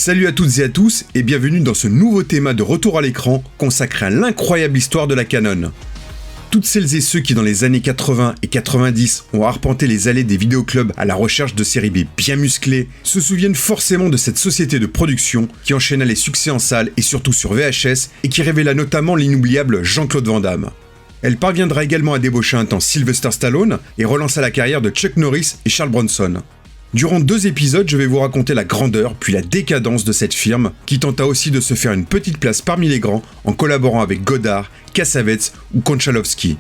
Salut à toutes et à tous et bienvenue dans ce nouveau thème de retour à l'écran consacré à l'incroyable histoire de la Canon. Toutes celles et ceux qui dans les années 80 et 90 ont arpenté les allées des vidéoclubs à la recherche de séries B bien musclées se souviennent forcément de cette société de production qui enchaîna les succès en salle et surtout sur VHS et qui révéla notamment l'inoubliable Jean-Claude Van Damme. Elle parviendra également à débaucher un temps Sylvester Stallone et relança la carrière de Chuck Norris et Charles Bronson. Durant 2 épisodes, je vais vous raconter la grandeur puis la décadence de cette firme qui tenta aussi de se faire une petite place parmi les grands en collaborant avec Godard, Cassavetes ou Konchalovsky.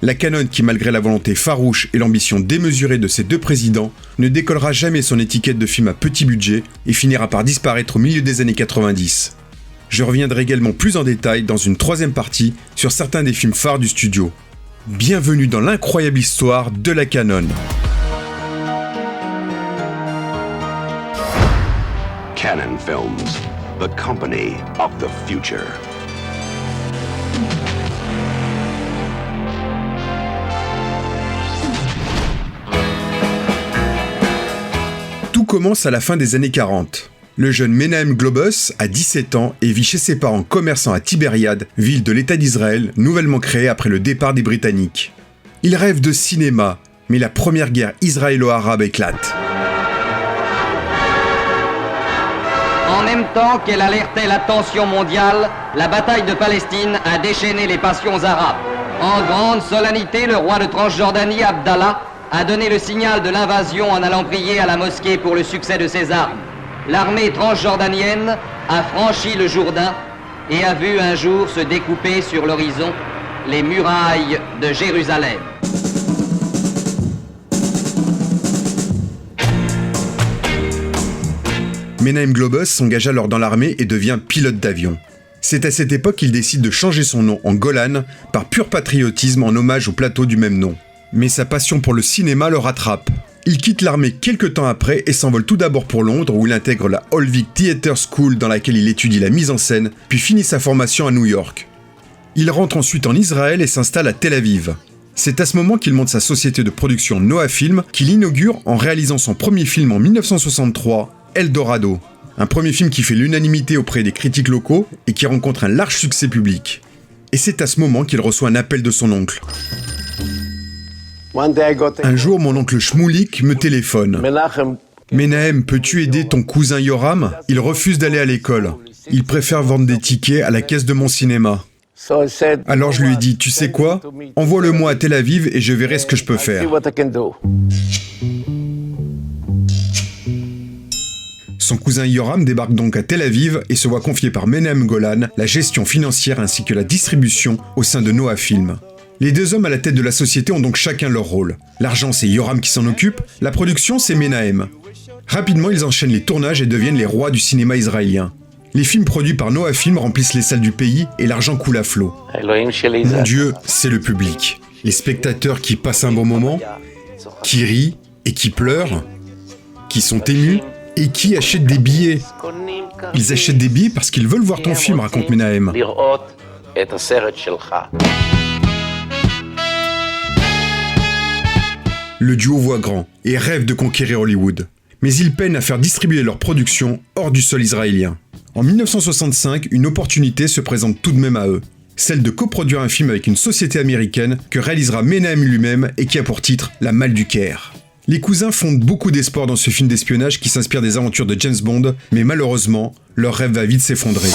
La Canon qui, malgré la volonté farouche et l'ambition démesurée de ses 2 présidents, ne décollera jamais son étiquette de film à petit budget et finira par disparaître au milieu des années 90. Je reviendrai également plus en détail dans une 3e partie sur certains des films phares du studio. Bienvenue dans l'incroyable histoire de la Canon. Canon Films, the company of the future. Tout commence à la fin des années 40. Le jeune Menahem Globus a 17 ans et vit chez ses parents commerçants à Tibériade, ville de l'État d'Israël, nouvellement créée après le départ des Britanniques. Il rêve de cinéma, mais la première guerre israélo-arabe éclate. En même temps qu'elle alertait l'attention mondiale, la bataille de Palestine a déchaîné les passions arabes. En grande solennité, le roi de Transjordanie, Abdallah, a donné le signal de l'invasion en allant prier à la mosquée pour le succès de ses armes. L'armée transjordanienne a franchi le Jourdain et a vu un jour se découper sur l'horizon les murailles de Jérusalem. Menahem Globus s'engage alors dans l'armée et devient pilote d'avion. C'est à cette époque qu'il décide de changer son nom en Golan par pur patriotisme en hommage au plateau du même nom. Mais sa passion pour le cinéma le rattrape. Il quitte l'armée quelques temps après et s'envole tout d'abord pour Londres où il intègre la Holwick Theatre School dans laquelle il étudie la mise en scène, puis finit sa formation à New York. Il rentre ensuite en Israël et s'installe à Tel Aviv. C'est à ce moment qu'il monte sa société de production Noah Film qu'il inaugure en réalisant son premier film en 1963, Eldorado, un premier film qui fait l'unanimité auprès des critiques locaux et qui rencontre un large succès public. Et c'est à ce moment qu'il reçoit un appel de son oncle. Un jour, mon oncle Shmulik me téléphone. « Menahem, peux-tu aider ton cousin Yoram ? Il refuse d'aller à l'école. Il préfère vendre des tickets à la caisse de mon cinéma. » Alors je lui ai dit, tu sais quoi ? Envoie-le-moi à Tel Aviv et je verrai ce que je peux faire. Son cousin Yoram débarque donc à Tel Aviv et se voit confier par Menahem Golan la gestion financière ainsi que la distribution au sein de Noah Film. Les 2 hommes à la tête de la société ont donc chacun leur rôle. L'argent, c'est Yoram qui s'en occupe, la production, c'est Menahem. Rapidement, ils enchaînent les tournages et deviennent les rois du cinéma israélien. Les films produits par Noah Film remplissent les salles du pays et l'argent coule à flot. Mon Dieu, c'est le public. Les spectateurs qui passent un bon moment, qui rient et qui pleurent, qui sont émus et qui achètent des billets. Ils achètent des billets parce qu'ils veulent voir ton film, raconte Menahem. Le duo voit grand et rêve de conquérir Hollywood. Mais ils peinent à faire distribuer leur production hors du sol israélien. En 1965, une opportunité se présente tout de même à eux. Celle de coproduire un film avec une société américaine que réalisera Menahem lui-même et qui a pour titre La Malle du Caire. Les cousins fondent beaucoup d'espoir dans ce film d'espionnage qui s'inspire des aventures de James Bond, mais malheureusement, leur rêve va vite s'effondrer.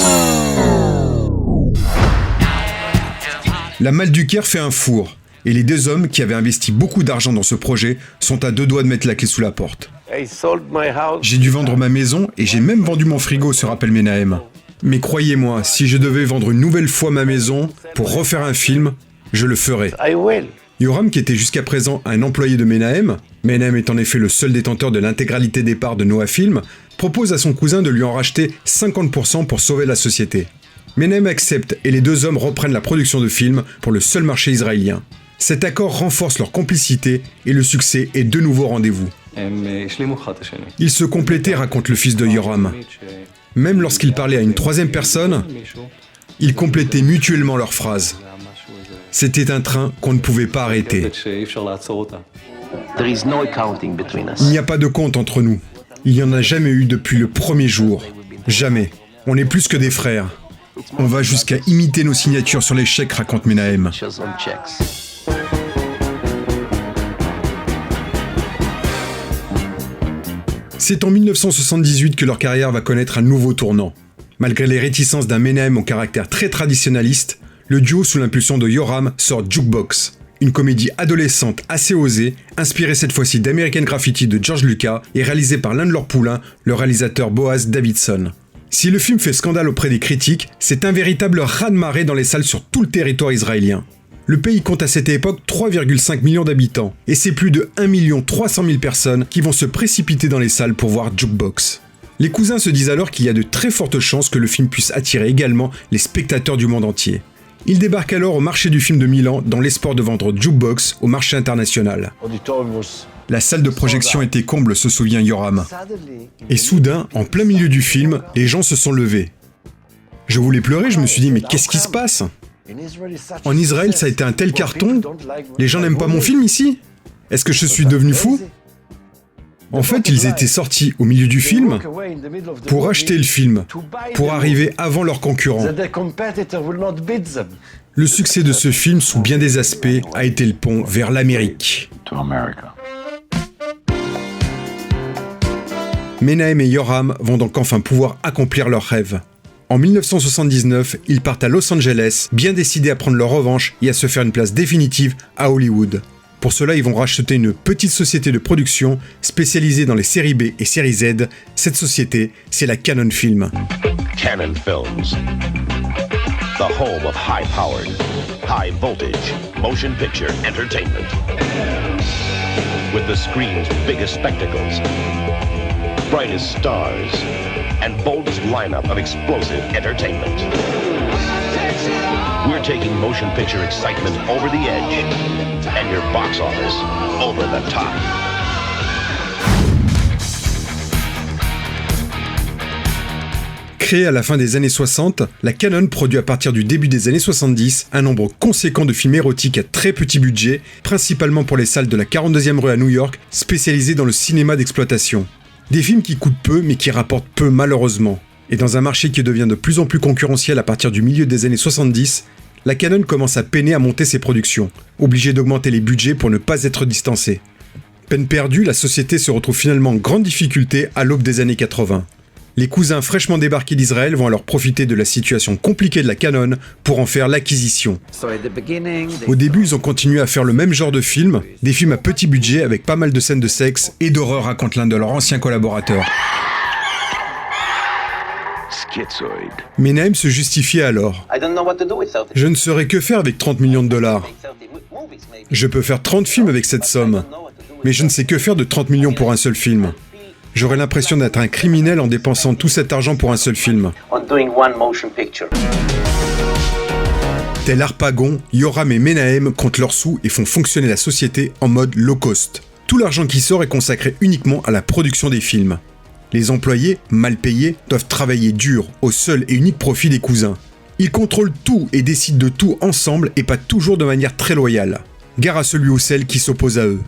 La Malle du Caire fait un four. Et les 2 hommes qui avaient investi beaucoup d'argent dans ce projet sont à 2 doigts de mettre la clé sous la porte. J'ai dû vendre ma maison et j'ai même vendu mon frigo, se rappelle Menahem. Mais croyez-moi, si je devais vendre une nouvelle fois ma maison pour refaire un film, je le ferais. Yoram, qui était jusqu'à présent un employé de Menahem est en effet le seul détenteur de l'intégralité des parts de Noah Film, propose à son cousin de lui en racheter 50% pour sauver la société. Menahem accepte et les 2 hommes reprennent la production de films pour le seul marché israélien. Cet accord renforce leur complicité et le succès est de nouveau au rendez-vous. Ils se complétaient, raconte le fils de Yoram. Même lorsqu'ils parlaient à une 3e personne, ils complétaient mutuellement leurs phrases. C'était un train qu'on ne pouvait pas arrêter. Il n'y a pas de compte entre nous. Il n'y en a jamais eu depuis le premier jour. Jamais. On est plus que des frères. On va jusqu'à imiter nos signatures sur les chèques, raconte Menahem. C'est en 1978 que leur carrière va connaître un nouveau tournant. Malgré les réticences d'un Menahem au caractère très traditionnaliste, le duo sous l'impulsion de Yoram sort Jukebox, une comédie adolescente assez osée, inspirée cette fois-ci d'American Graffiti de George Lucas et réalisée par l'un de leurs poulains, le réalisateur Boaz Davidson. Si le film fait scandale auprès des critiques, c'est un véritable raz-de-marée dans les salles sur tout le territoire israélien. Le pays compte à cette époque 3,5 millions d'habitants, et c'est plus de 1 300 000 personnes qui vont se précipiter dans les salles pour voir Jukebox. Les cousins se disent alors qu'il y a de très fortes chances que le film puisse attirer également les spectateurs du monde entier. Ils débarquent alors au marché du film de Milan dans l'espoir de vendre Jukebox au marché international. La salle de projection était comble, se souvient Yoram. Et soudain, en plein milieu du film, les gens se sont levés. Je voulais pleurer, je me suis dit mais qu'est-ce qui se passe ? En Israël, ça a été un tel carton ? Les gens n'aiment pas mon film ici ? Est-ce que je suis devenu fou ? En fait, ils étaient sortis au milieu du film pour acheter le film, pour arriver avant leurs concurrents. Le succès de ce film, sous bien des aspects, a été le pont vers l'Amérique. Menahem et Yoram vont donc enfin pouvoir accomplir leurs rêves. En 1979, ils partent à Los Angeles, bien décidés à prendre leur revanche et à se faire une place définitive à Hollywood. Pour cela, ils vont racheter une petite société de production spécialisée dans les séries B et séries Z. Cette société, c'est la Cannon Film. Cannon Films, the home of high-powered, high-voltage motion picture entertainment. With the screen's biggest spectacles, brightest stars, and boldest lineup of explosive entertainment. We're taking motion picture excitement over the edge and your box office over the top. Créée à la fin des années 60, la Cannon produit à partir du début des années 70 un nombre conséquent de films érotiques à très petit budget, principalement pour les salles de la 42e rue à New York, spécialisées dans le cinéma d'exploitation. Des films qui coûtent peu mais qui rapportent peu malheureusement. Et dans un marché qui devient de plus en plus concurrentiel à partir du milieu des années 70, la Cannon commence à peiner à monter ses productions, obligée d'augmenter les budgets pour ne pas être distancée. Peine perdue, la société se retrouve finalement en grande difficulté à l'aube des années 80. Les cousins fraîchement débarqués d'Israël vont alors profiter de la situation compliquée de la Cannon pour en faire l'acquisition. Au début, ils ont continué à faire le même genre de films, des films à petit budget avec pas mal de scènes de sexe et d'horreur, raconte l'un de leurs anciens collaborateurs. Menahem se justifiait alors. Je ne saurais que faire avec 30 millions de dollars. Je peux faire 30 films avec cette somme, mais je ne sais que faire de 30 millions pour un seul film. J'aurais l'impression d'être un criminel en dépensant tout cet argent pour un seul film. Tel Harpagon, Yoram et Menahem comptent leurs sous et font fonctionner la société en mode low cost. Tout l'argent qui sort est consacré uniquement à la production des films. Les employés, mal payés, doivent travailler dur au seul et unique profit des cousins. Ils contrôlent tout et décident de tout ensemble et pas toujours de manière très loyale. Gare à celui ou celle qui s'oppose à eux.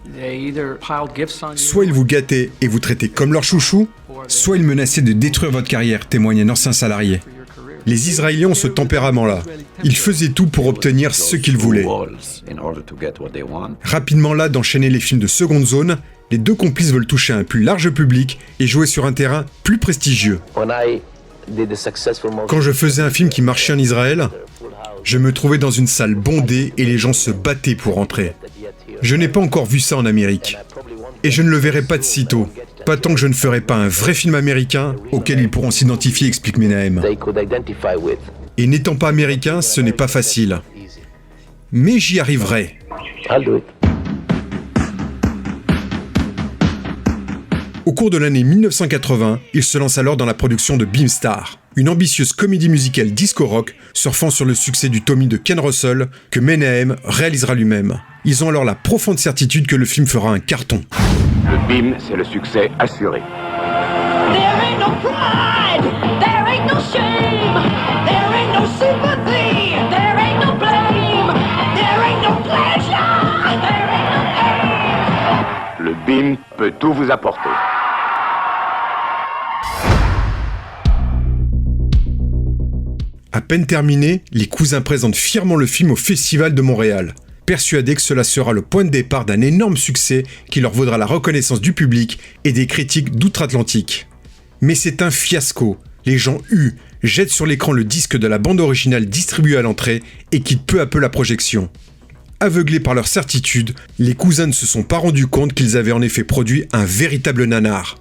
Soit ils vous gâtaient et vous traitaient comme leur chouchou, soit ils menaçaient de détruire votre carrière, témoigne un ancien salarié. Les Israéliens ont ce tempérament-là. Ils faisaient tout pour obtenir ce qu'ils voulaient. Rapidement là d'enchaîner les films de seconde zone, les deux complices veulent toucher un plus large public et jouer sur un terrain plus prestigieux. Quand je faisais un film qui marchait en Israël, je me trouvais dans une salle bondée et les gens se battaient pour entrer. Je n'ai pas encore vu ça en Amérique. Et je ne le verrai pas de sitôt. Pas tant que je ne ferai pas un vrai film américain auquel ils pourront s'identifier, explique Menahem. Et n'étant pas américain, ce n'est pas facile. Mais j'y arriverai. Au cours de l'année 1980, il se lance alors dans la production de Beamstar, une ambitieuse comédie musicale disco-rock surfant sur le succès du Tommy de Ken Russell que Menahem réalisera lui-même. Ils ont alors la profonde certitude que le film fera un carton. Le Beam, c'est le succès assuré. There ain't no pride, there ain't no shame, there ain't no sympathy, there ain't no blame, there ain't no pleasure, there ain't no pain. Le Beam peut tout vous apporter. À peine terminé, les cousins présentent fièrement le film au Festival de Montréal, persuadés que cela sera le point de départ d'un énorme succès qui leur vaudra la reconnaissance du public et des critiques d'outre-Atlantique. Mais c'est un fiasco. Les gens jettent sur l'écran le disque de la bande originale distribuée à l'entrée et quittent peu à peu la projection. Aveuglés par leur certitude, les cousins ne se sont pas rendus compte qu'ils avaient en effet produit un véritable nanar.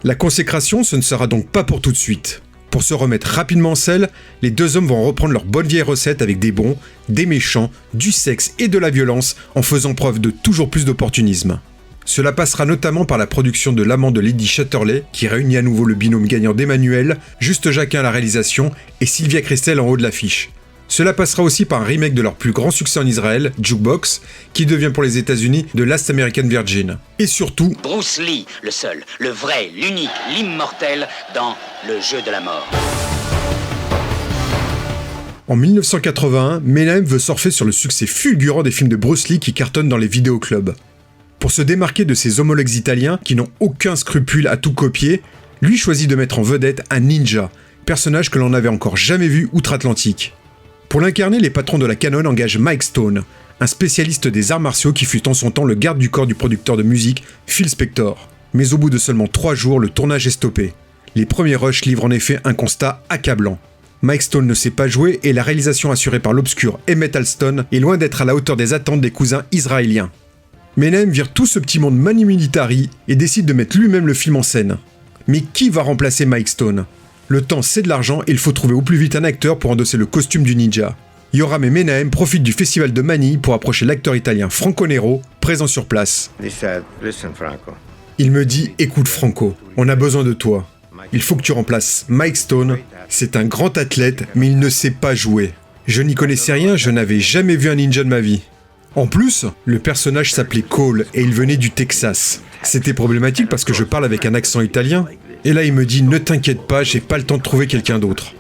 La consécration, ce ne sera donc pas pour tout de suite. Pour se remettre rapidement en selle, les deux hommes vont reprendre leur bonne vieille recette avec des bons, des méchants, du sexe et de la violence en faisant preuve de toujours plus d'opportunisme. Cela passera notamment par la production de L'amant de Lady Chatterley, qui réunit à nouveau le binôme gagnant d'Emmanuel, Juste Jacquin à la réalisation et Sylvia Kristel en haut de l'affiche. Cela passera aussi par un remake de leur plus grand succès en Israël, Jukebox, qui devient pour les États-Unis The Last American Virgin. Et surtout, Bruce Lee, le seul, le vrai, l'unique, l'immortel dans Le jeu de la mort. En 1981, Menahem veut surfer sur le succès fulgurant des films de Bruce Lee qui cartonnent dans les vidéoclubs. Pour se démarquer de ses homologues italiens qui n'ont aucun scrupule à tout copier, lui choisit de mettre en vedette un ninja, personnage que l'on n'avait encore jamais vu outre-Atlantique. Pour l'incarner, les patrons de la Canon engagent Mike Stone, un spécialiste des arts martiaux qui fut en son temps le garde du corps du producteur de musique Phil Spector. Mais au bout de seulement 3 jours, le tournage est stoppé. Les premiers rushs livrent en effet un constat accablant. Mike Stone ne sait pas jouer et la réalisation assurée par l'obscur Emmett Alston est loin d'être à la hauteur des attentes des cousins israéliens. Menahem vire tout ce petit monde manu militari et décide de mettre lui-même le film en scène. Mais qui va remplacer Mike Stone ? Le temps, c'est de l'argent et il faut trouver au plus vite un acteur pour endosser le costume du ninja. Yoram et Menahem profitent du festival de Manille pour approcher l'acteur italien Franco Nero, présent sur place. Il me dit « Écoute Franco, on a besoin de toi. Il faut que tu remplaces Mike Stone. C'est un grand athlète, mais il ne sait pas jouer. Je n'y connaissais rien, je n'avais jamais vu un ninja de ma vie. En plus, le personnage s'appelait Cole et il venait du Texas. C'était problématique parce que je parle avec un accent italien. Et là, il me dit « Ne t'inquiète pas, j'ai pas le temps de trouver quelqu'un d'autre. »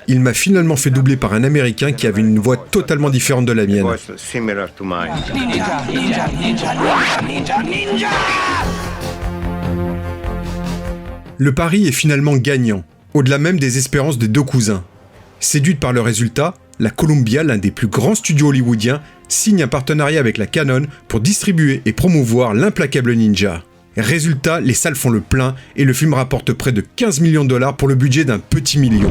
Il m'a finalement fait doubler par un Américain qui avait une voix totalement différente de la mienne. Le pari est finalement gagnant, au-delà même des espérances des deux cousins. Séduite par le résultat, la Columbia, l'un des plus grands studios hollywoodiens, signe un partenariat avec la Canon pour distribuer et promouvoir l'implacable ninja. Résultat, les salles font le plein et le film rapporte près de 15 millions de dollars pour le budget d'un petit million.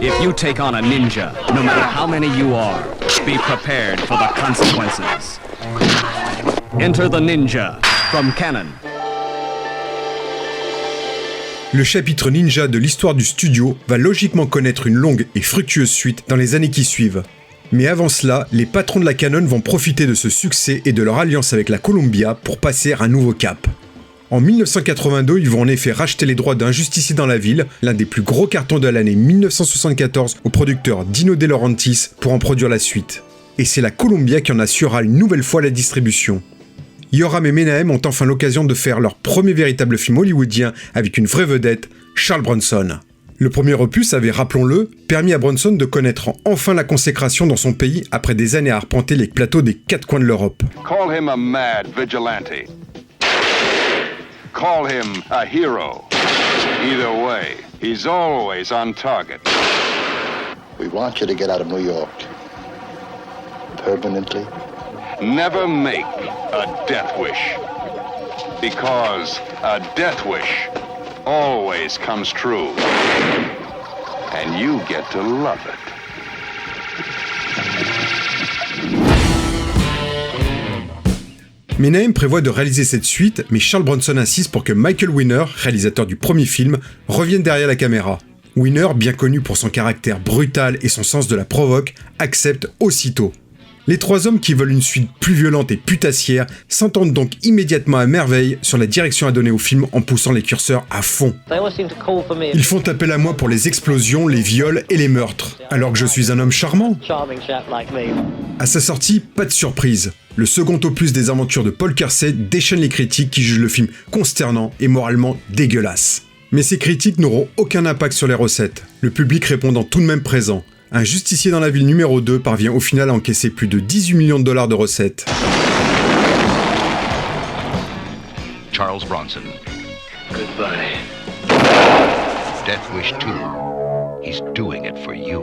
If you take on a ninja, no matter how many you are, be prepared for the consequences. Enter the Ninja from Canon. Le chapitre ninja de l'histoire du studio va logiquement connaître une longue et fructueuse suite dans les années qui suivent. Mais avant cela, les patrons de la Canon vont profiter de ce succès et de leur alliance avec la Columbia pour passer un nouveau cap. En 1982, ils vont en effet racheter les droits d'Un justicier dans la ville, l'un des plus gros cartons de l'année 1974 au producteur Dino De Laurentiis pour en produire la suite. Et c'est la Columbia qui en assurera une nouvelle fois la distribution. Yoram et Menahem ont enfin l'occasion de faire leur premier véritable film hollywoodien avec une vraie vedette, Charles Bronson. Le premier opus avait, rappelons-le, permis à Bronson de connaître enfin la consécration dans son pays après des années à arpenter les plateaux des 4 coins de l'Europe. Call him a mad vigilante. Call him a hero. Either way, he's always on target. We want you to get out of New York. Permanently. Never make a death wish. Because a death wish always comes true. And you get to love it. Menahem prévoit de réaliser cette suite, mais Charles Bronson insiste pour que Michael Winner, réalisateur du premier film, revienne derrière la caméra. Winner, bien connu pour son caractère brutal et son sens de la provoque, accepte aussitôt. Les trois hommes qui veulent une suite plus violente et putassière s'entendent donc immédiatement à merveille sur la direction à donner au film en poussant les curseurs à fond. Ils font appel à moi pour les explosions, les viols et les meurtres, alors que je suis un homme charmant. À sa sortie, pas de surprise. Le second opus des aventures de Paul Kersey déchaîne les critiques qui jugent le film consternant et moralement dégueulasse. Mais ces critiques n'auront aucun impact sur les recettes, le public répondant tout de même présent. Un justicier dans la ville numéro 2 parvient au final à encaisser plus de 18 millions de dollars de recettes. Charles Bronson. Goodbye. Death Wish 2. He's doing it for you.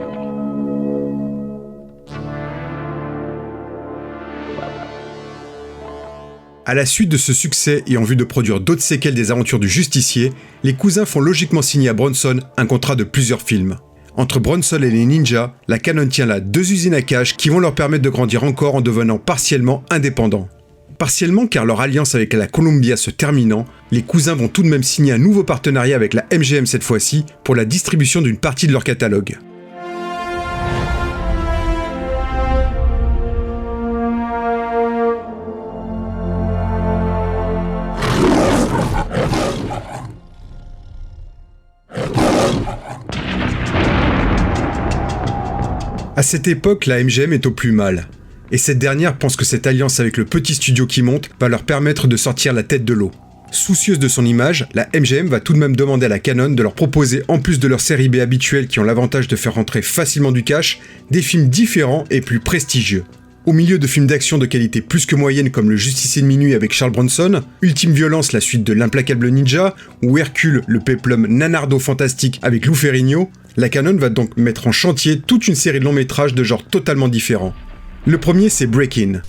À la suite de ce succès et en vue de produire d'autres séquelles des aventures du Justicier, les cousins font logiquement signer à Bronson un contrat de plusieurs films. Entre Bronson et les ninjas, la Cannon tient là 2 usines à cash qui vont leur permettre de grandir encore en devenant partiellement indépendants. Partiellement car leur alliance avec la Columbia se terminant, les cousins vont tout de même signer un nouveau partenariat avec la MGM cette fois-ci pour la distribution d'une partie de leur catalogue. À cette époque, la MGM est au plus mal. Et cette dernière pense que cette alliance avec le petit studio qui monte va leur permettre de sortir la tête de l'eau. Soucieuse de son image, la MGM va tout de même demander à la Cannon de leur proposer, en plus de leur série B habituelle qui ont l'avantage de faire rentrer facilement du cash, des films différents et plus prestigieux. Au milieu de films d'action de qualité plus que moyenne comme Le Justicier de minuit avec Charles Bronson, Ultime Violence, la suite de L'Implacable Ninja, ou Hercule, le péplum nanardo fantastique avec Lou Ferrigno, la Cannon va donc mettre en chantier toute une série de longs métrages de genres totalement différents. Le premier, c'est Break-In.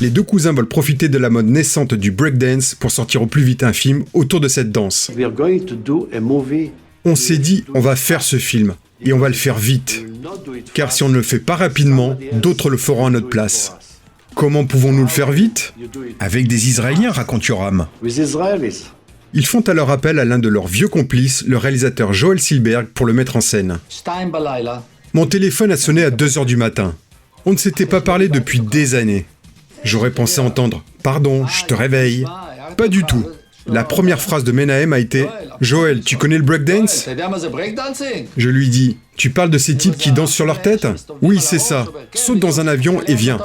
Les 2 cousins veulent profiter de la mode naissante du breakdance pour sortir au plus vite un film autour de cette danse. On s'est dit, on va faire ce film, et on va le faire vite. Car si on ne le fait pas rapidement, d'autres le feront à notre place. Comment pouvons-nous le faire vite ? Avec des Israéliens, raconte Yoram. Ils font alors appel à l'un de leurs vieux complices, le réalisateur Joel Silberg, pour le mettre en scène. Mon téléphone a sonné à 2h du matin. On ne s'était pas parlé depuis des années. J'aurais pensé entendre « Pardon, je te réveille ». Pas du tout. La première phrase de Menahem a été « Joel, tu connais le breakdance ?» Je lui dis « Tu parles de ces types qui dansent sur leur tête ?»« Oui, c'est ça. Saute dans un avion et viens. »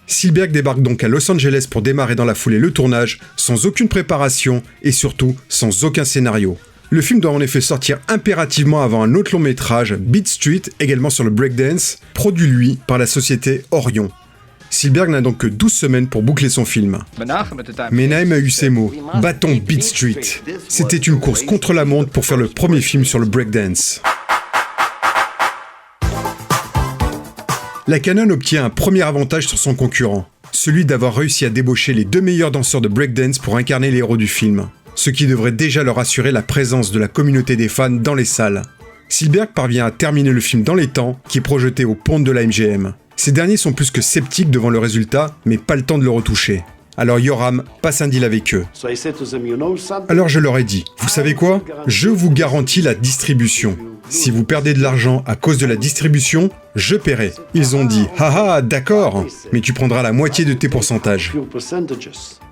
Silberg débarque donc à Los Angeles pour démarrer dans la foulée le tournage, sans aucune préparation et surtout sans aucun scénario. Le film doit en effet sortir impérativement avant un autre long métrage, Beat Street, également sur le breakdance, produit lui par la société Orion. Silberg n'a donc que 12 semaines pour boucler son film. Menahem a eu ces mots, « Battons Beat Street ». C'était une course contre la montre pour faire le premier film sur le breakdance. La Cannon obtient un premier avantage sur son concurrent, celui d'avoir réussi à débaucher les 2 meilleurs danseurs de breakdance pour incarner les héros du film, ce qui devrait déjà leur assurer la présence de la communauté des fans dans les salles. Silberg parvient à terminer le film dans les temps, qui est projeté au pont de la MGM. Ces derniers sont plus que sceptiques devant le résultat, mais pas le temps de le retoucher. Alors Yoram passe un deal avec eux. Alors je leur ai dit, vous savez quoi ? Je vous garantis la distribution. Si vous perdez de l'argent à cause de la distribution, je paierai. Ils ont dit, haha, d'accord, mais tu prendras la moitié de tes pourcentages.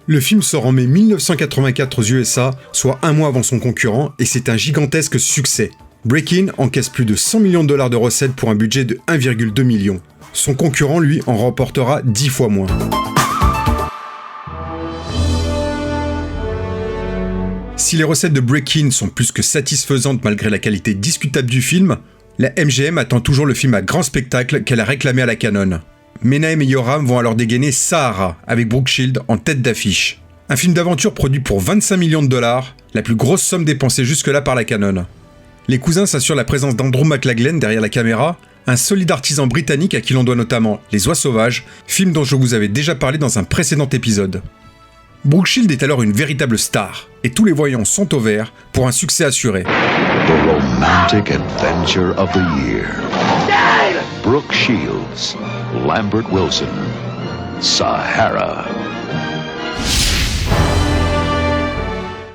Le film sort en mai 1984 aux USA, soit un mois avant son concurrent, et c'est un gigantesque succès. Break-In encaisse plus de 100 millions de dollars de recettes pour un budget de 1,2 million. Son concurrent, lui, en remportera 10 fois moins. Si les recettes de Break-In sont plus que satisfaisantes malgré la qualité discutable du film, la MGM attend toujours le film à grand spectacle qu'elle a réclamé à la Cannon. Menahem et Yoram vont alors dégainer Sahara, avec Brooke Shields en tête d'affiche. Un film d'aventure produit pour 25 millions de dollars, la plus grosse somme dépensée jusque-là par la Cannon. Les cousins s'assurent la présence d'Andrew McLaglen derrière la caméra, un solide artisan britannique à qui l'on doit notamment Les Oies Sauvages, film dont je vous avais déjà parlé dans un précédent épisode. Brooke Shields est alors une véritable star, et tous les voyants sont au vert pour un succès assuré. The romantic adventure of the year. Brooke Shields, Lambert Wilson, Sahara.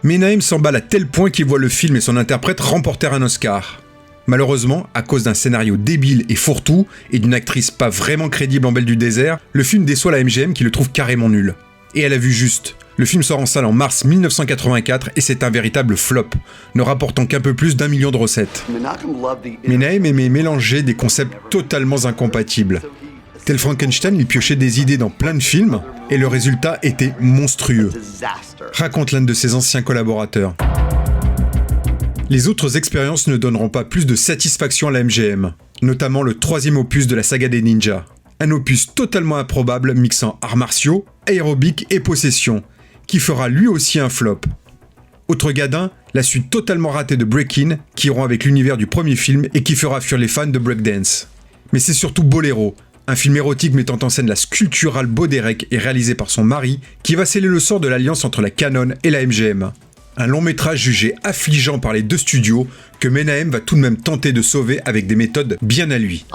Menahem s'emballe à tel point qu'il voit le film et son interprète remporter un Oscar. Malheureusement, à cause d'un scénario débile et fourre-tout, et d'une actrice pas vraiment crédible en Belle du désert, le film déçoit la MGM qui le trouve carrément nul. Et elle a vu juste. Le film sort en salle en mars 1984 et c'est un véritable flop, ne rapportant qu'un peu plus d'1 million de recettes. Menahem aimait mélanger des concepts totalement incompatibles. Tel Frankenstein, il piochait des idées dans plein de films, et le résultat était monstrueux. Raconte l'un de ses anciens collaborateurs. Les autres expériences ne donneront pas plus de satisfaction à la MGM, notamment le 3e opus de la saga des ninjas. Un opus totalement improbable mixant arts martiaux, aérobic et possession, qui fera lui aussi un flop. Autre gadin, la suite totalement ratée de Breakin, qui rompt avec l'univers du premier film et qui fera fuir les fans de breakdance. Mais c'est surtout Bolero, un film érotique mettant en scène la sculpturale Bo Derek et réalisé par son mari, qui va sceller le sort de l'alliance entre la Canon et la MGM. Un long métrage jugé affligeant par les deux studios, que Menahem va tout de même tenter de sauver avec des méthodes bien à lui.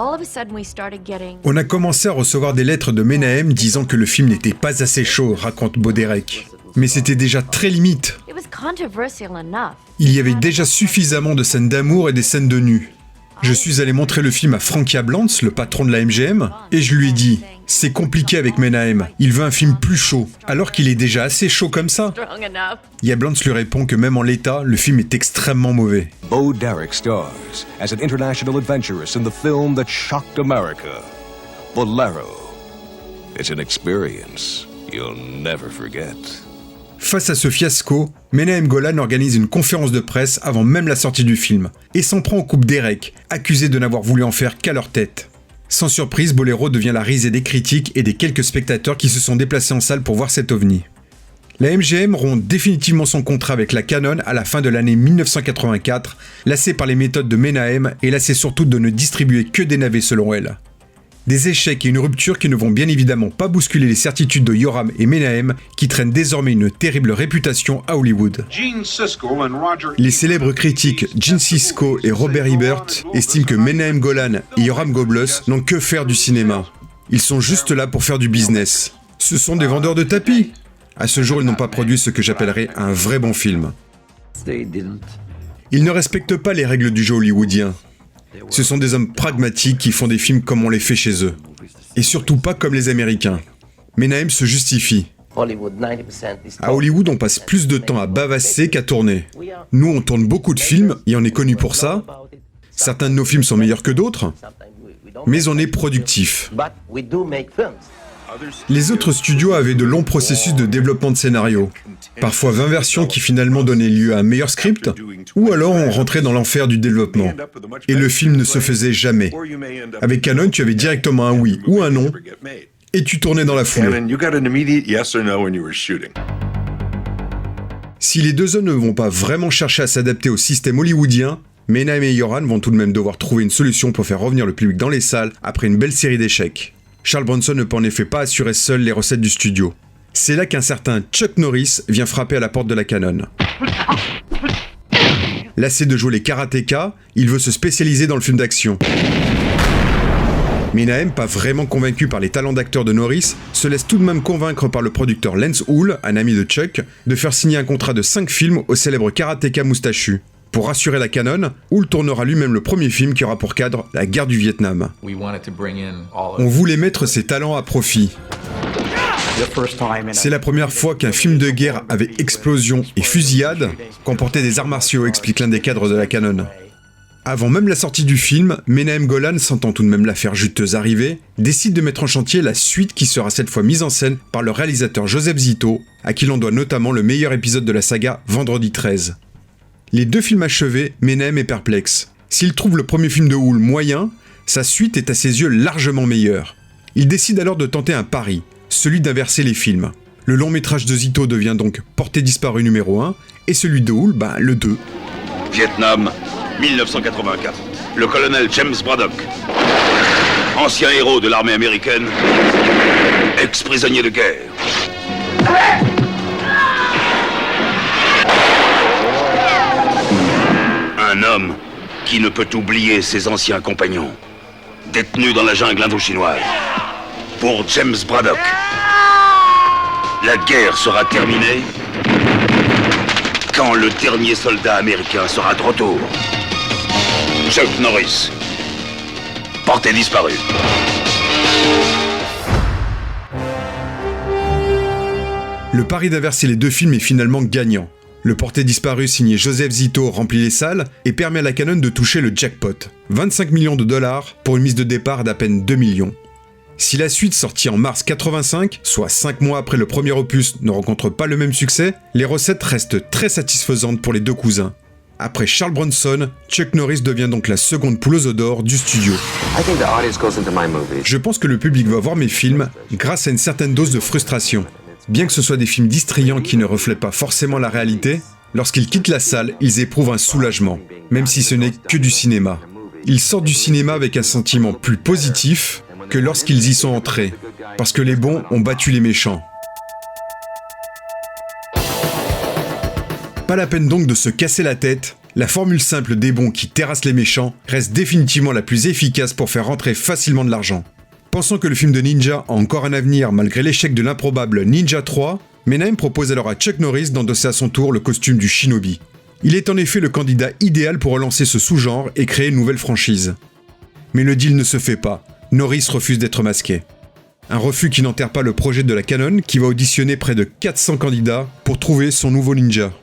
On a commencé à recevoir des lettres de Menahem disant que le film n'était pas assez chaud, raconte Bo Derek. Mais c'était déjà très limite. Il y avait déjà suffisamment de scènes d'amour et des scènes de nu. Je suis allé montrer le film à Frankie Ablantz, le patron de la MGM, et je lui ai dit « C'est compliqué avec Menahem, il veut un film plus chaud, alors qu'il est déjà assez chaud comme ça. » Et Ablantz lui répond que même en l'état, le film est extrêmement mauvais. Bo Derek stars as an international adventurous in the film that shocked America, Bolero. It's an experience you'll never forget. Face à ce fiasco, Menahem Golan organise une conférence de presse avant même la sortie du film, et s'en prend au couple Derek, accusé de n'avoir voulu en faire qu'à leur tête. Sans surprise, Bolero devient la risée des critiques et des quelques spectateurs qui se sont déplacés en salle pour voir cet ovni. La MGM rompt définitivement son contrat avec la Canon à la fin de l'année 1984, lassée par les méthodes de Menahem et lassée surtout de ne distribuer que des navets selon elle. Des échecs et une rupture qui ne vont bien évidemment pas bousculer les certitudes de Yoram et Menahem, qui traînent désormais une terrible réputation à Hollywood. Les célèbres critiques Gene Siskel et Robert Ebert estiment que Menahem Golan et Yoram Goebbels n'ont que faire du cinéma. Ils sont juste là pour faire du business. Ce sont des vendeurs de tapis. À ce jour, ils n'ont pas produit ce que j'appellerais un vrai bon film. Ils ne respectent pas les règles du jeu hollywoodien. Ce sont des hommes pragmatiques qui font des films comme on les fait chez eux. Et surtout pas comme les Américains. Menahem se justifie. À Hollywood, on passe plus de temps à bavasser qu'à tourner. Nous, on tourne beaucoup de films, et on est connus pour ça. Certains de nos films sont meilleurs que d'autres, mais on est productif. Les autres studios avaient de longs processus de développement de scénario. Parfois 20 versions qui finalement donnaient lieu à un meilleur script, ou alors on rentrait dans l'enfer du développement. Et le film ne se faisait jamais. Avec Canon, tu avais directement un oui ou un non, et tu tournais dans la foulée. Si les deux hommes ne vont pas vraiment chercher à s'adapter au système hollywoodien, Menahem et Yoram vont tout de même devoir trouver une solution pour faire revenir le public dans les salles après une belle série d'échecs. Charles Bronson ne peut en effet pas assurer seul les recettes du studio. C'est là qu'un certain Chuck Norris vient frapper à la porte de la Canon. Lassé de jouer les karatékas, il veut se spécialiser dans le film d'action. Menahem, pas vraiment convaincu par les talents d'acteur de Norris, se laisse tout de même convaincre par le producteur Lance Hull, un ami de Chuck, de faire signer un contrat de 5 films au célèbre karatéka moustachu. Pour rassurer la Canon, Hull tournera lui-même le premier film qui aura pour cadre la guerre du Vietnam. On voulait mettre ses talents à profit. C'est la première fois qu'un film de guerre avec explosion et fusillade comportait des arts martiaux, explique l'un des cadres de la Canon. Avant même la sortie du film, Menahem Golan, sentant tout de même l'affaire juteuse arriver, décide de mettre en chantier la suite qui sera cette fois mise en scène par le réalisateur Joseph Zito, à qui l'on doit notamment le meilleur épisode de la saga Vendredi 13. Les deux films achevés, Menahem est perplexe. S'il trouve le premier film de Hull moyen, sa suite est à ses yeux largement meilleure. Il décide alors de tenter un pari, celui d'inverser les films. Le long métrage de Zito devient donc Portée disparue numéro 1, et celui de Hull, le 2. Vietnam, 1984. Le colonel James Braddock, ancien héros de l'armée américaine, ex-prisonnier de guerre. Un homme qui ne peut oublier ses anciens compagnons, détenus dans la jungle indo-chinoise. Pour James Braddock, la guerre sera terminée quand le dernier soldat américain sera de retour. Chuck Norris, Portée disparue. Le pari d'inverser les deux films est finalement gagnant. Le Portée disparue signé Joseph Zito remplit les salles et permet à la Canon de toucher le jackpot, 25 millions de dollars pour une mise de départ d'à peine 2 millions. Si la suite sortie en mars 85, soit 5 mois après le premier opus, ne rencontre pas le même succès, les recettes restent très satisfaisantes pour les deux cousins. Après Charles Bronson, Chuck Norris devient donc la seconde poule aux œufs d'or du studio. Je pense que le public va voir mes films grâce à une certaine dose de frustration. Bien que ce soit des films distrayants qui ne reflètent pas forcément la réalité, Lorsqu'ils quittent la salle, ils éprouvent un soulagement, même si ce n'est que du cinéma. Ils sortent du cinéma avec un sentiment plus positif que lorsqu'ils y sont entrés, parce que les bons ont battu les méchants. Pas la peine donc de se casser la tête, la formule simple des bons qui terrassent les méchants reste définitivement la plus efficace pour faire rentrer facilement de l'argent. Pensant que le film de ninja a encore un avenir malgré l'échec de l'improbable Ninja 3, Menahem propose alors à Chuck Norris d'endosser à son tour le costume du shinobi. Il est en effet le candidat idéal pour relancer ce sous-genre et créer une nouvelle franchise. Mais le deal ne se fait pas, Norris refuse d'être masqué. Un refus qui n'enterre pas le projet de la Canon qui va auditionner près de 400 candidats pour trouver son nouveau ninja.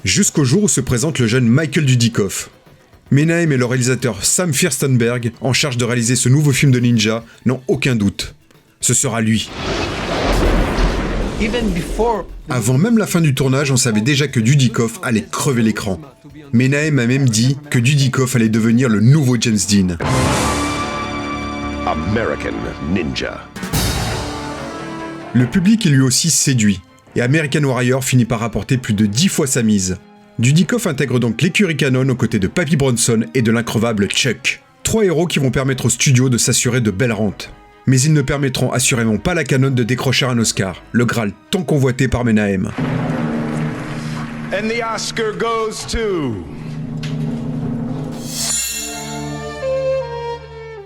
Jusqu'au jour où se présente le jeune Michael Dudikoff. Menahem et le réalisateur Sam Firstenberg, en charge de réaliser ce nouveau film de ninja, n'ont aucun doute. Ce sera lui. Avant même la fin du tournage, on savait déjà que Dudikoff allait crever l'écran. Menahem a même dit que Dudikoff allait devenir le nouveau James Dean. American Ninja. Le public est lui aussi séduit, et American Warrior finit par rapporter plus de 10 fois sa mise. Dudikoff intègre donc l'écurie Canon aux côtés de Papy Bronson et de l'increvable Chuck. 3 héros qui vont permettre au studio de s'assurer de belles rentes. Mais ils ne permettront assurément pas à la Canon de décrocher un Oscar, le Graal tant convoité par Menahem. And the Oscar goes to...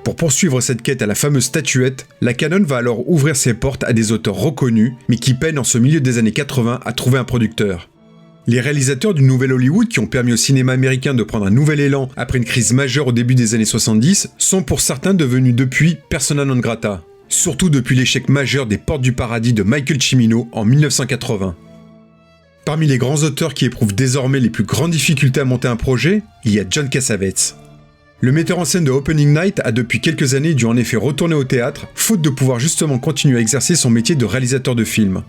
Pour poursuivre cette quête à la fameuse statuette, la Canon va alors ouvrir ses portes à des auteurs reconnus, mais qui peinent en ce milieu des années 80 à trouver un producteur. Les réalisateurs du nouvel Hollywood qui ont permis au cinéma américain de prendre un nouvel élan après une crise majeure au début des années 70 sont pour certains devenus depuis persona non grata, surtout depuis l'échec majeur des Portes du Paradis de Michael Cimino en 1980. Parmi les grands auteurs qui éprouvent désormais les plus grandes difficultés à monter un projet, il y a John Cassavetes. Le metteur en scène de Opening Night a depuis quelques années dû en effet retourner au théâtre, faute de pouvoir justement continuer à exercer son métier de réalisateur de films.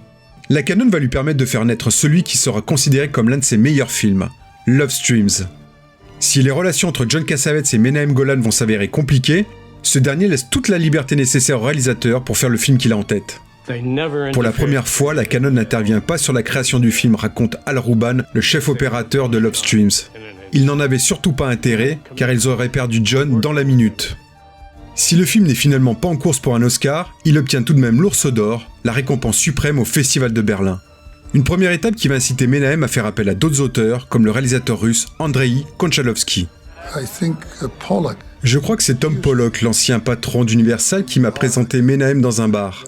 La Canon va lui permettre de faire naître celui qui sera considéré comme l'un de ses meilleurs films, Love Streams. Si les relations entre John Cassavetes et Menahem Golan vont s'avérer compliquées, ce dernier laisse toute la liberté nécessaire au réalisateur pour faire le film qu'il a en tête. Pour la première fois, la Canon n'intervient pas sur la création du film, raconte Al Ruban, le chef opérateur de Love Streams. Ils n'en avaient surtout pas intérêt, car ils auraient perdu John dans la minute. Si le film n'est finalement pas en course pour un Oscar, il obtient tout de même l'Ours d'Or, la récompense suprême au Festival de Berlin. Une première étape qui va inciter Menahem à faire appel à d'autres auteurs, comme le réalisateur russe Andrei Konchalovsky. Je crois que c'est Tom Pollock, l'ancien patron d'Universal, qui m'a présenté Menahem dans un bar.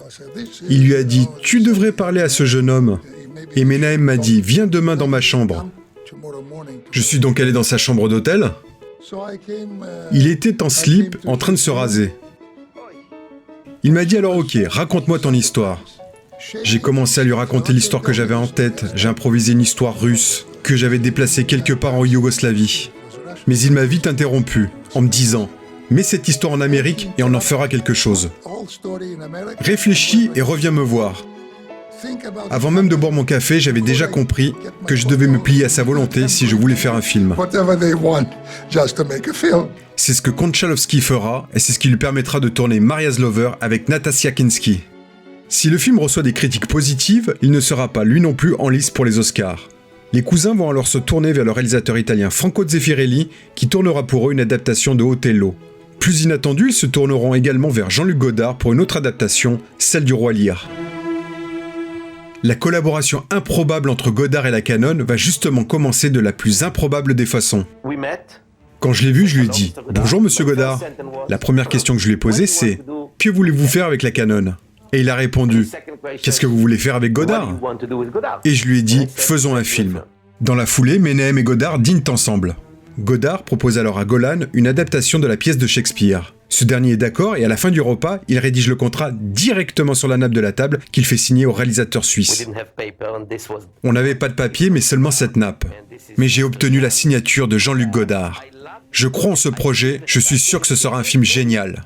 Il lui a dit « Tu devrais parler à ce jeune homme ». Et Menahem m'a dit « Viens demain dans ma chambre ». Je suis donc allé dans sa chambre d'hôtel. Il était en slip, en train de se raser. Il m'a dit alors ok, raconte-moi ton histoire. J'ai commencé à lui raconter l'histoire que j'avais en tête. J'ai improvisé une histoire russe, que j'avais déplacée quelque part en Yougoslavie. Mais il m'a vite interrompu, en me disant « Mets cette histoire en Amérique et on en fera quelque chose. Réfléchis et reviens me voir. » Avant même de boire mon café, j'avais déjà compris que je devais me plier à sa volonté si je voulais faire un film. C'est ce que Konchalovsky fera, et c'est ce qui lui permettra de tourner Maria's Lover avec Natasha Kinski. Si le film reçoit des critiques positives, il ne sera pas lui non plus en lice pour les Oscars. Les cousins vont alors se tourner vers le réalisateur italien Franco Zeffirelli, qui tournera pour eux une adaptation de Othello. Plus inattendus, ils se tourneront également vers Jean-Luc Godard pour une autre adaptation, celle du Roi Lear. La collaboration improbable entre Godard et la Canon va justement commencer de la plus improbable des façons. Quand je l'ai vu, je lui ai dit « Bonjour monsieur Godard ». La première question que je lui ai posée c'est « Que voulez-vous faire avec la Canon ?» Et il a répondu « Qu'est-ce que vous voulez faire avec Godard ?» Et je lui ai dit « Faisons un film ». Dans la foulée, Menahem et Godard dînent ensemble. Godard propose alors à Golan une adaptation de la pièce de Shakespeare. Ce dernier est d'accord et à la fin du repas, il rédige le contrat directement sur la nappe de la table qu'il fait signer au réalisateur suisse. On n'avait pas de papier mais seulement cette nappe. Mais j'ai obtenu la signature de Jean-Luc Godard. Je crois en ce projet, je suis sûr que ce sera un film génial.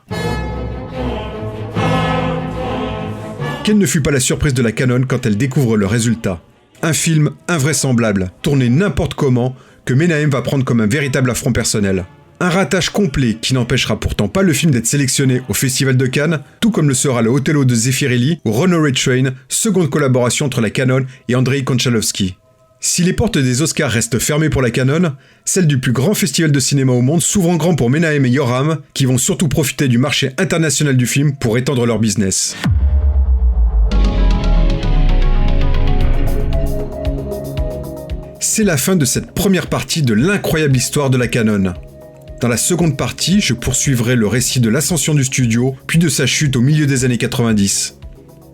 Quelle ne fut pas la surprise de la Canon quand elle découvre le résultat. Un film invraisemblable, tourné n'importe comment, que Menahem va prendre comme un véritable affront personnel. Un ratage complet qui n'empêchera pourtant pas le film d'être sélectionné au Festival de Cannes, tout comme le sera le Othello de Zeffirelli ou Runaway Train, seconde collaboration entre la Canon et Andrei Konchalovsky. Si les portes des Oscars restent fermées pour la Canon, celles du plus grand festival de cinéma au monde s'ouvrent en grand pour Menahem et Yoram, qui vont surtout profiter du marché international du film pour étendre leur business. C'est la fin de cette première partie de l'incroyable histoire de la Canon. Dans la seconde partie, je poursuivrai le récit de l'ascension du studio, puis de sa chute au milieu des années 90.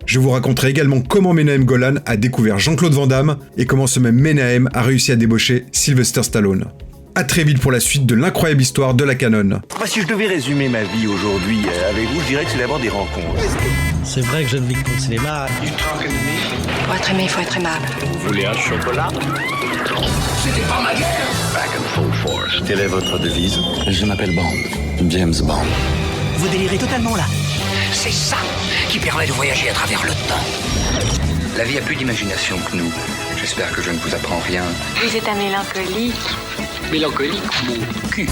Je vous raconterai également comment Menahem Golan a découvert Jean-Claude Van Damme et comment ce même Menahem a réussi à débaucher Sylvester Stallone. A très vite pour la suite de l'incroyable histoire de la Canon. Si je devais résumer ma vie aujourd'hui avec vous, je dirais que c'est d'abord des rencontres. C'est vrai que je ne vis que pour le cinéma. Pour être aimé, il faut être aimable. Vous voulez un chocolat? C'était pas ma guerre. Back in full force. Quelle est votre devise? Je m'appelle Bond. James Bond. Vous délirez totalement là. C'est ça qui permet de voyager à travers le temps. La vie a plus d'imagination que nous. J'espère que je ne vous apprends rien. Vous êtes un mélancolique. Mélancolique, mon cul.